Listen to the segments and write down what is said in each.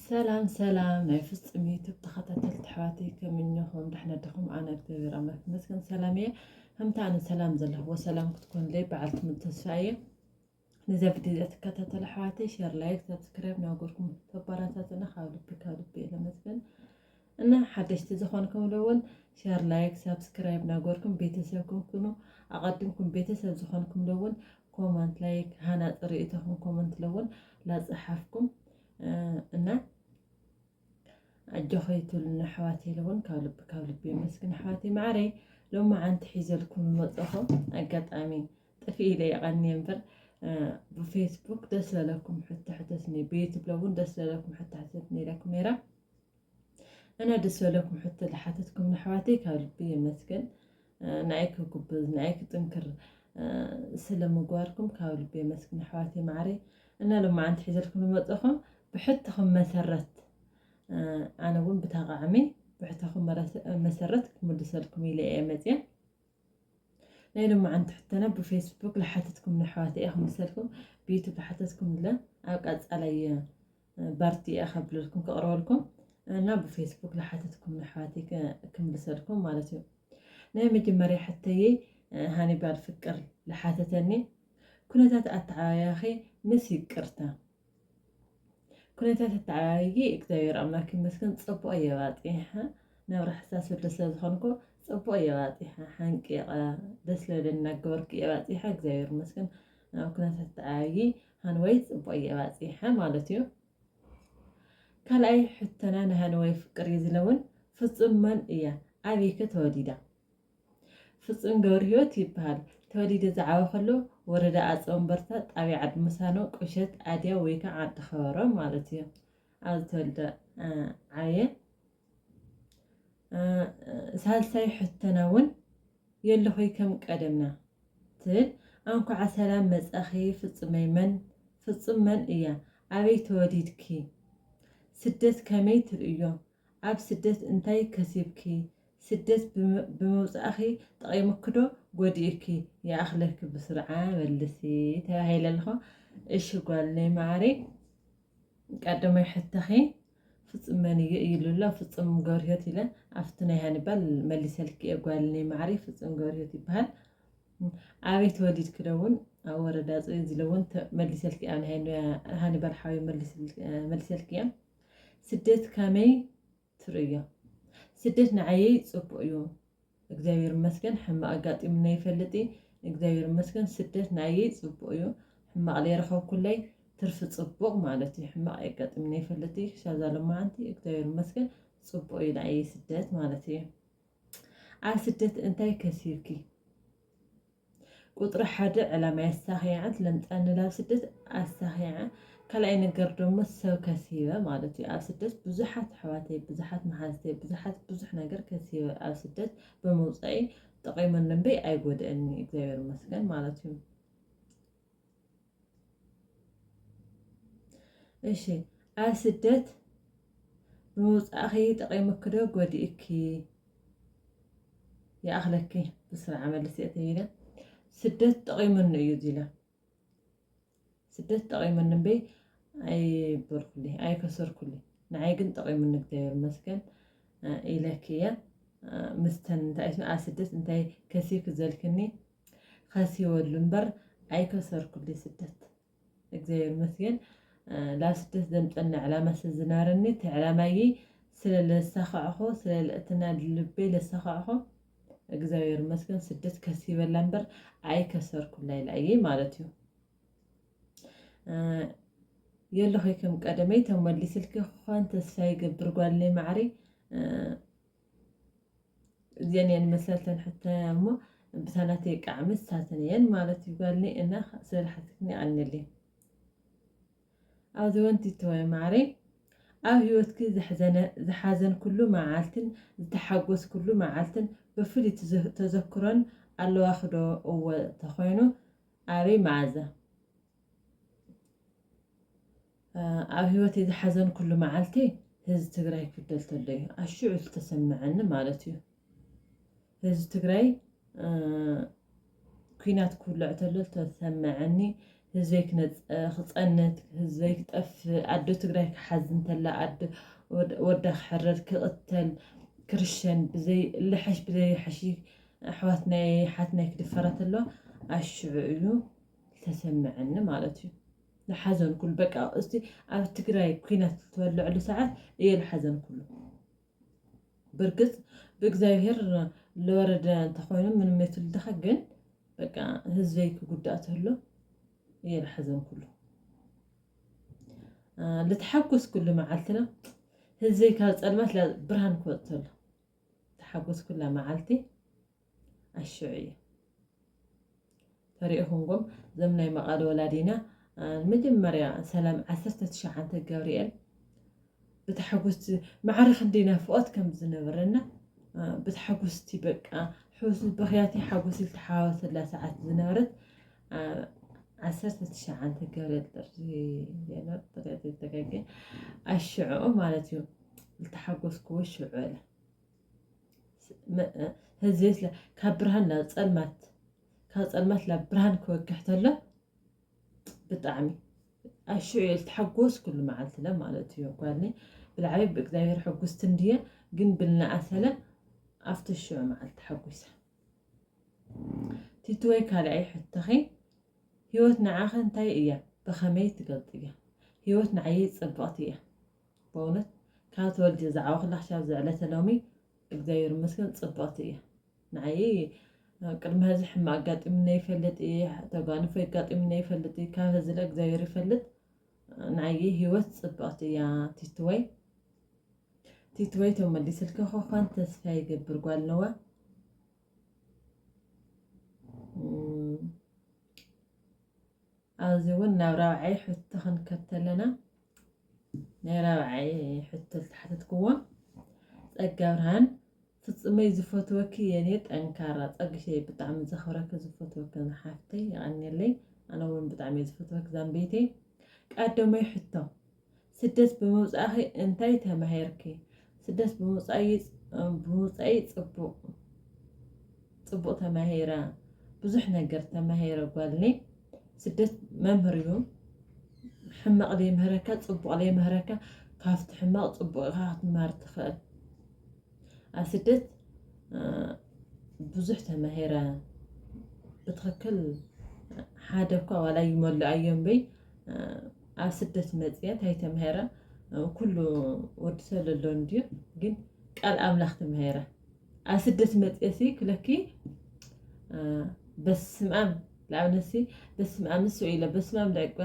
سلام سلام نايفست ميتب تخطتلت حواتي كمنيهم دحنا دخم أنا كبير أمك مسكن سلامية هم تعني سلام زله وسلام تكون لي بعلت من تسفاية نزا فيديو تكتتل حواتي شير لايك سبسكرايب ناقولكم تباراتاتنا خاولبي إلى مسكن إنه حدش تزخونكم الأول شير لايك سبسكرايب ناقولكم بيتسابكم كنو أقدمكم بيتساب زخونكم الأول كومنت لايك هانا طريقتكم كومنت الأول لا صحافكم إنه أجخيتو لنا حواتي لون كاولب مسكن حواتي معري لو ما عن تحيز لكم المطخة أقط أمين طفي لي أغني انفر بفيسبوك دس لكم حتى سني بيت بلون دس لكم حتى سني لكم يرى أنا دس لكم حتى لحاتتكم حواتي كاولب مسكن نعيك وقبز نعيك تنكر سلم وقواركم كاولب مسكن حواتي معري أنا لو ما عن تحيز لكم المطخة بحطهم مسرت أنا وين بتاقعمي بحتاخد مسرت مدسلكم إلى أمازين لأنه ما عند حتى بفيسبوك لحتتكم نحواتي أخو مسلكم بيوتيوب لحتتكم لا أوقات علي بارتي أخبر لكم كأقرأ لكم أنا بفيسبوك لحتتكم نحواتي كم بسلكم مالتي نعم مجمري حتى هاني بالفكر لحتتني كنت أتعا يا أخي مسيكرتا كنت تتعايي إكتاير أملاك مسكن تصبو أي واطيحة نور حساس ودسل خنكو تصبو أي واطيحة حنكي دسل لنا قورك أي واطيحة إكتاير مسكن كنت تتعايي هنوي تصبو أي واطيحة مالتيو كال أي حتنا نهانوي فكر يزلون فصم من إياه أبيك توديدا فصم قوريوت يبهال توليد زعاو خلو وردا أصوم برتات أبي عد مسانو قشت أديا ويكا عد خورا مالتيو أزتولد عاية سالساي حتناون يلي خوي كم قدمنا تل أنكو عسلام مزأخي فصم من إياه أبي توديدكي سدت كمي ترئيو أب سدت انتاي كسيبكي سدت بموزأخي تقيمكدو قوديكي يا أخلك بسرعة بلسي تاهي للخو إيش قال لي معري قدمي حتخي فصمني يقولوا له فصم قريتي له أفتنا هانبال مليسلك قال لي معري فصم قريتي بهال عبيت وديد كدون أو وردا زلون مليسلك أنا هانبال حاوي مليسلك سدت كامي تريا سدت نعيي صبؤيو እግዚአብሔር ይመስገን ሕማቅ አጋጢምና ይፈልጢ እግዚአብሔር ይመስገን ስደት ናይይ ጽቡቅዩ ሕማቅ ለይረኸብ ኩላይ ትርፍ ጽቡቅ ማለት እዩ ሕማቅ አጋጢምና ይፈልጢ ሻዛለ ማዓንቲ እግዚአብሔር ይመስገን ጽቡቅ ናይ ስደት ማለት እዩ ኣብ ስደት እንታይ ከሲብኪ ቁጥሪ ሓደ ዕላማ ያሳኺያት ለምጣን ናብ ስደት ኣሳኺያ ካልኣይ ነገር ደሞ ሰብ ከሲበ ማለት እዩ ኣብ ስደት ብዙሓት ሕዋተይ ብዙሓት መሓዝተይ ብዙሕ ነገር ከሲበ ኣብ ስደት በመውፃኢ ጠቂመን እምበይ ኣይጎድአኒ እግዚአብሔር ይመስገን ማለት እዩ እሺ ኣብ ስደት በመውፃእኺ ጠቂመክ ዶ ጎዲእኪ ይኣኽለኪ ብስርዓት መልሲ እተይለ ስደት ጠቂመኒ እዩ ዚላ ስደት ጠቂመኒ እምበይ أي بركلي أي كسر كلي نعيقن تقيم من نقدر مسكن إلكيا مستن تأيش أسدت أنتي كسيك زلكني خاسي واللمبر أي كسر كلي سدت نقدر مسكن لا سدت دمت أن علامة الزنارني تعلمي سل السخعه سل الاتناد اللبي للسخعه نقدر مسكن سدت كسي واللمبر أي كسر كلي لأي مالتيو يلا هيك مقدمي تملي سلك خوان تسفاي قبر قال لي معري يعني مثلا حتى مو بسنتي قعمس ساتنين مالتي قال لي انا سرحتني عن اللي او ذوانتي توي معري او هيوتك زحزن كله معالتن تحقوس كله معالتن بفلي تذكرا الله اخدو او تخوينو ابي معزه ኣብ ህይወተይ ዝሓዘን ኩሉ መዓልቲ ህዝቢ ትግራይ ክፍደል ተሎ እዩ ኣሽዑ ዝተሰምዐኒ ማለት እዩ ህዝቢ ትግራይ ኩናት ክውልዕ ተሎ ዝተሰምዐኒ ህዝበይ ክፀነት ህዝበይ ክጠፍ ኣዶ ትግራይ ክሓዝን ተላ ኣዶ ወዳ ክሕረድ ክቕተል ክርስቲያን ብዘይ ልሐሽ ብዘይ ሓሺ ኣሕዋትናይ ሓትናይ ክድፈራት ኣለዋ ኣሽዑ እዩ ተሰምዐኒ ማለት እዩ ዝሓዘን ኩሉ በቃ እስቲ ኣብ ትግራይ ኩናት ትወልዕሉ ሰዓት እየ ዝሓዘን ኩሉ ብርግፅ ብእግዚኣብሔር ለወረደ እንተኮይኑ ምንም የትልድኻ ግን በቃ ህዝበይ ክጉዳእ ተሎ እየ ዝሓዘን ኩሉ ልትሓጎስ ኩሉ መዓልትና ህዝበይ ካብ ፀልማት ብርሃን ክወፅ ተሎ ተሓጎስ ኩላ መዓልቲ ኣሽዑ እየ ተሪእኹምዎም እዞም ናይ መቐለ ወላዲና መጀመርያ ሰላም 19 ገብርኤል ብተሓጎስቲ ማዕረኽ እንዲና ፍቆት ከም ዝነበረና ብተሓጎስቲ በቃ ሕውስ በኽያቲ ሓጎስ ልተሓዋወሰላ ሰዓት ዝነበረት 19 ገብርኤል ጥሪ ተገገ ኣሽዑ ማለት እዩ ልተሓጎስክዎ ሽዑ ኣለ ህዝበይ ካብ ብርሃን ናብ ፀልማት ካብ ፀልማት ናብ ብርሃን ክወግሕ ተሎ ብጣዕሚ ኣሽዑ እየ ዝተሓጎስ ኩሉ መዓልትለ ማለት እዩ ጓልኒ ብላዕበይ ብእግዚኣብሔር ሕጉስቲ እንድየ ግን ብልናኣሰለ ኣብቲ ሽዑ መዓልቲ ተሓጒሳ ቲትወይ ካልኣይ ሕተኸ ሂወት ንዓኸ እንታይ እያ ብኸመይ ትገልጥ እያ ሂወት ንዓየ ፅብቕቲ እያ በእውነት ካብ ተወልዲ ዝዓበኹላ ክሻብ ዝዕለተ ሎሚ እግዚኣብሔር ይመስገን ፅብቕቲ እያ ንዓየ ቅድሚ ህዚ ሕማቅ ኣጋጢሙና ይፈልጥ እየ ተጓንፎ ኣጋጢሙና ይፈልጥ እየ ካብ ህዚ ለ እግዚኣብሔር ይፈልጥ ንዓየ ሂወት ፅብቕቲ እያ ቲትወይ ተመሊስልከ ኾኳን ተስፋ ይገብር ጓልነዋ ኣብዚ እውን ናብ ራብዓይ ሕቶ ክንከተለና ናይ ራብዓይ ሕቶ ዝተሓተትክዎ ፀጋ ብርሃን ፍፅመይ ዝፈትወኪ የኔ ጠንካራ ፀግሸይ ብጣዕሚ ዘኽብረኪ ዝፈትወኪ ሓፍተይ ይቐኒለይ ኣነ እውን ብጣዕሚ ዝፈትወኪ ዛንቤተይ ቃደመይ ሕቶ ስደት ብምውፃእኺ እንታይ ተማሂርኪ ስደት ብምውፃኢ ፅቡቕ ተማሂረ ብዙሕ ነገር ተማሂረ ጓልኒ ስደት መምህር እዩ ሕማቕ ዘይምህረካ ፅቡቕ ዘይምህረካ ካብቲ ሕማቕ ፅቡቕ ኢኻ ክትመሃር ትኽእል ኣብ ስደት ብዙሕ ተማሂረ ብትኽክል ሓደ እኳ ዋላ ይመልኣ እዮም በይ ኣብ ስደት መፅየ እንታይ ተማሂረ ኩሉ ወዲ ሰብ ዘሎ እንድዩ ግን ቃል ኣምላኽ ተማሂረ ኣብ ስደት መፅየሲ ክለኪ በስምኣም ለኣብነሲ በስምኣም ንስ ኢለ በስምኣም ደቂ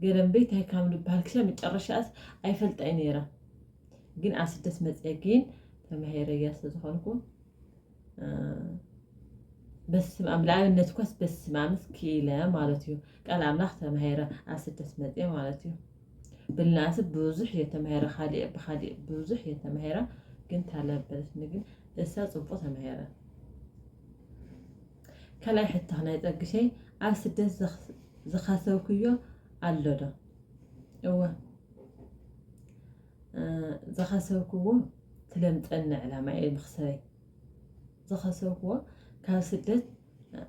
ገለንበይ እንታይ ካብ ልበሃል ክሻ መጨረሻስ ኣይፈልጣይ ነይረ ግን ኣብ ስደት መፅየ ግን ተማሂረ እያ ስለዝኾንኩ በስምኣም ለኣብነት ኳስ በስምኣምስ ክኢለ ማለት እዩ ቃል ኣምላኽ ተማሂረ ኣብ ስደት መፅየ ማለት እዩ ብልናእሲ ብዙሕ የተማሂረ ብካሊእ ብዙሕ የተማሂረ ግን ታለበለትኒ ግን እሳ ፅቡቕ ተማሂረ ካልኣይ ሕቶ ናይ ፀግሸይ ኣብ ስደት ዝኸሰብክዮ ኣሎ ዶ እወ ዝኸሰብክዎ ትለምፀኒ ዕላማ እየ መኽሰበይ ዝኸሰብክዎ ካብ ስደት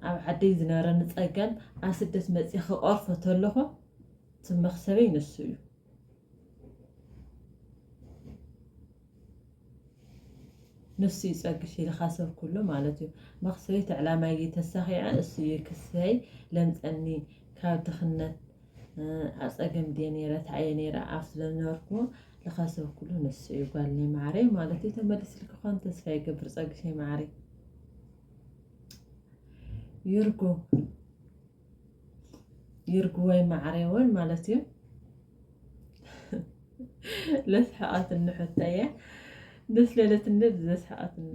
ኣብ ዓደይ ዝነበረኒ ፀጋን ኣብ ስደት መፅእ ክቐርፎ ተለኹ እቲ መኽሰበይ ንሱ እዩ ንሱ ይፀግሸይ ዝኻሰብ ኩሉ ማለት እዩ መኽሰበይ ዕላማይ ተሳኺዐ እሱ ክስበይ ለምፀኒ ካብ ድኽነት ኣብ ፀገም ድየ ነይረ ታየ ነይረ ኣብ ስለዝነበርክዎ ዝኻሰብ ኩሉ ንሱ እዩ ጓልኒ ማዕረይ ማለት እዩ ተመሊስልክ ኾን ተስፋ ይገብር ፀግሸይ ማዕረይ ይርጉ ወይ ማዕረይ እውን ማለት እዩ ለስሓቃት እንሕቶ እያ ደስ ለለትኒ ዘስሓቃትኒ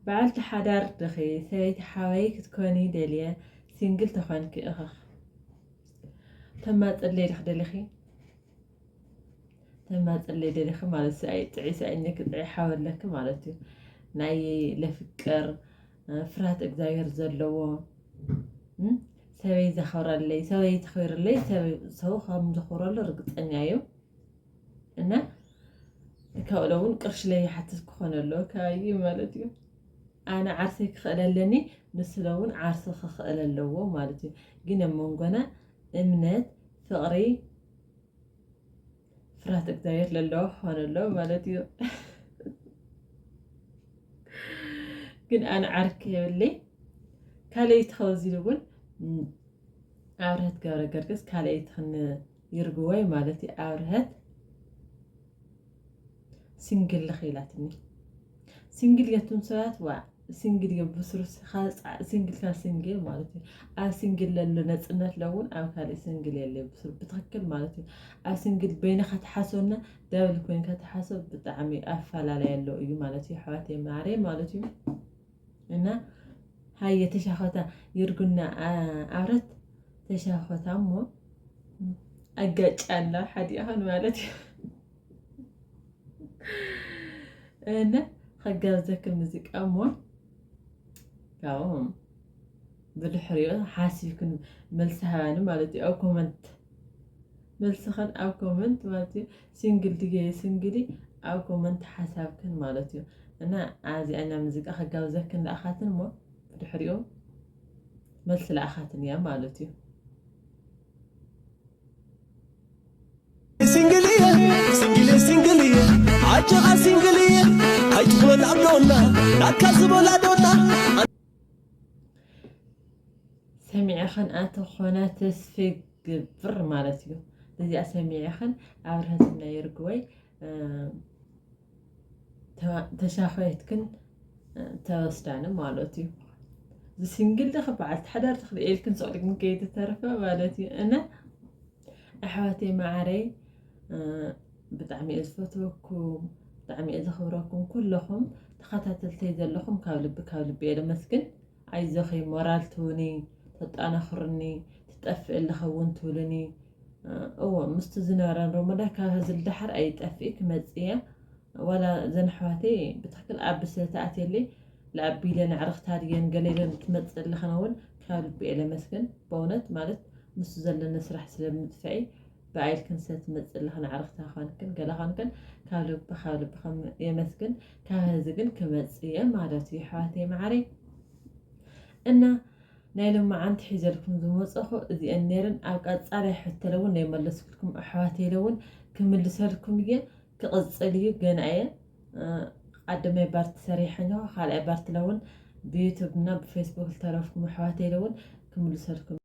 በዓልቲ ሓዳር ድኺ ሰበይቲ ሓወይ ክትኮኒ ደልየ ሲንግል ተኾንኪ እኽኽ ተማፀለይ ድኽ ደሊኺ ተማፀለይ ደሊኺ ማለት ሰይ ጥዒ ሰይነክ ጥዒ ሓወለክ ማለት እዩ ናይ ለፍቅር ፍርሃት እግዚኣብሔር ዘለዎ ሰበይ ዘኽብረለይ ሰበይ ተኽብረለይ ሰው ከም ዘኽብረሉ ርግፀኛ እዩ እና ካብኡ እውን ቅርሺ ለይ ሓትት ክኾነ ኣለዎ ከባቢ ማለት እዩ ኣነ ዓርሰይ ክኽእል ኣለኒ ንሱ እውን ዓርሲ ክኽእል ኣለዎ ማለት እዩ ግን ኣብ መንጎና እምነት ፍቅሪ ፍርሃት እግዚአብሔር ለለዎ ሆነሎ ማለት እዩ ግን ኣነ ዓርኪ የብለይ ካልአይቲ ከውዚ እውን ኣብርሀት ገብረ ገርግስ ካልአይቲ ክን ይርግወይ ማለት እዩ ኣብርሀት ሲንግል ለኺላትኒ ሲንግል የቱን ሰባት ዋ ሲንግል የብስሩስ ሲንግል ካ ሲንግል ማለት እዩ ኣብ ሲንግል ለሎ ነፅነት ለውን ኣብ ካልእ ሲንግል የለ ብስሩ ብትክክል ማለት እዩ ኣብ ሲንግል በይንካ ተሓሶና ደብል ኮይንካ ተሓሶ ብጣዕሚ ኣፈላለየ ኣለዎ እዩ ማለት እዩ ኣሕዋተይ ማዕረይ ማለት እዩ እና ሃየ ተሻኸታ ይርጉና ኣብረት ተሻኸታ እሞ ኣጋጫላ ሓዲኣኸን ማለት እዩ እና ከጋብዘክን ሙዚቃ እሞ ያው ብድሕሪኡ ሓሲብክን መልሲ ሃባኒ ማለት እዩ ኣብ ኮመንት መልስኽን ኣብ ኮመንት ማለት እዩ ሲንግል ድየ ሲንግሊ ኣብ ኮመንት ሓሳብክን ማለት እዩ እና ኣዚኣና ሙዚቃ ከጋብዘክን ለኣኻትን እሞ ብድሕሪኡ መልሲ ለኣኻትን እያ ማለት እዩ ሲንግልየ ዓጀኻ ሲንግልየ ኣይትኾን ኣብዶና ናካ ዝበላዶና ሰሚዕኸን ኣተኾነ ተስፊ ግብር ማለት እዩ እዚኣ ሰሚዕኸን ኣብርሀትና ይርግወይ ተሻኸየትክን ተወስዳኒ ማለት እዩ ዝሲንግል ለ በዓል ተሓዳር ትኽልኤልክን ሰቕልክን ከይተተረፈ ማለት እዩ እና ኣሕዋተይ ማዕረይ ብጣዕሚ እየ ዝፈትወኩም ብጣዕሚ እየ ዘኽብረኩም ኩለኹም ተኸታተልተይ ዘለኹም ካብ ልቢ እየ ለመስግን ኣይዞኸይ ሞራል ትውኒ ተጣናኽርኒ ትጠፍእ ኣለኸውን ትብልኒ እዎ ምስቲ ዝነበረን ሮመዳ ካብ ዝልዳሓር ኣይጠፍእ ክመፅእ እየ ዋላ ዘን ኣሕዋተይ ብትክክል ኣብ ስለተኣትየለይ ለኣቢለ ንዕርኽታ ድየን ገለለን ትመፅእ ኣለኸን እውን ካብ ልቢ እየ ለመስግን በእውነት ማለት ምስ ዘለና ስራሕ ስለምጥፍዐ ብኣይልክን ስለትመፅእ ኣለኸን ዕርኽታ ኾንክን ገለ ኾንክን ካብ ልቢ የመስግን ካብ ህዚ ግን ክመፅእ እየ ማለት እዩ ኣሕዋተይ ማዕረይ እና ናይ ሎማዓንቲ ሒዘልኩም ዝመፀኹ እዚአን ነይረን ኣብ ቀፃላይ ሕተለ እውን ናይ መለስኩልኩም ኣሕዋተይ ለውን ክምልሰልኩም እየ ክቕፅል እዩ ገና እየ ቀዳማይ ባርቲ ሰሪሐኛ ካልኣይ ባርቲ ለውን ብዩቱብ እና ብፌስቡክ ዝተረፍኩም ኣሕዋተይ ለውን ክምልሰልኩም